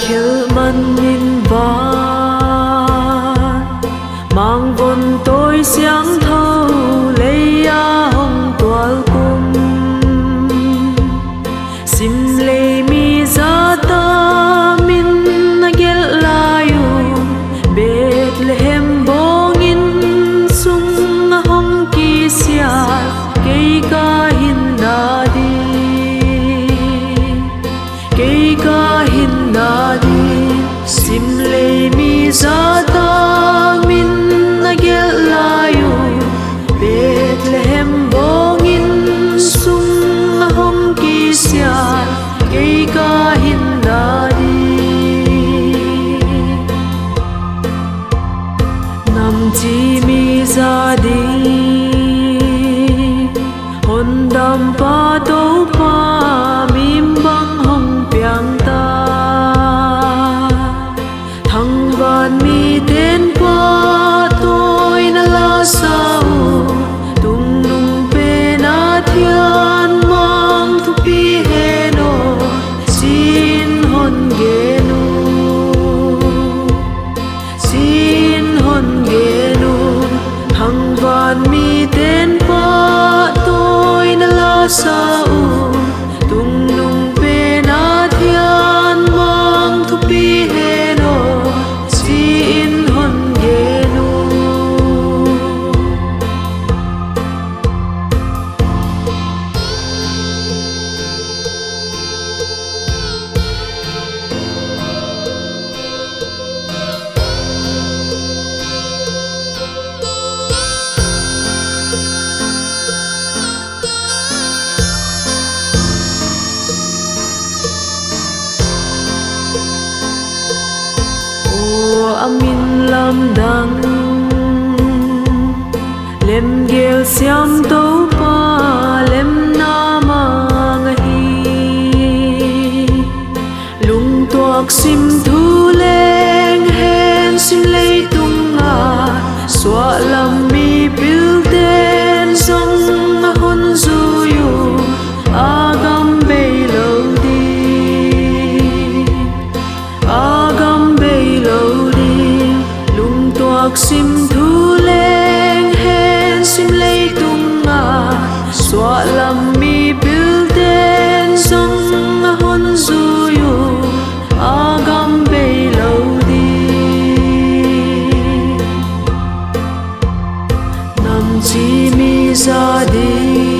khel man in van mang vốn tôi sáng thâu lấy hồng toal kum sim lấy mi za ta min gel layu Bethlehem bongin sung hong ki sia kei ka hin na di kei ka hin na di sim lấy mi za ta min gel layu Bethlehem bongin sung hong ki sia kei ka hin na di nam chi mi za di hon dam pa to pa mim bang hong piang ta thăng van mi ten pa tôi na la sao tung nung pe na thian mang thu pi he no sin hon ge nu sin hon ge nu thăng van mi ten pa tôi na la sao tung nung pe na thian mang thu pi he no sin hon ge nu amin lam dang lem gel siam to pa lem na mang hi lung tuak sim thu leng hen sim lei tung a swa lam mi bil ten song hon zu yu agam bei lo di agam bei lo sim thu leng hen sim lei tung a swa lam mi bil ten song hon zu yu agam bei lo di nam chi mi za di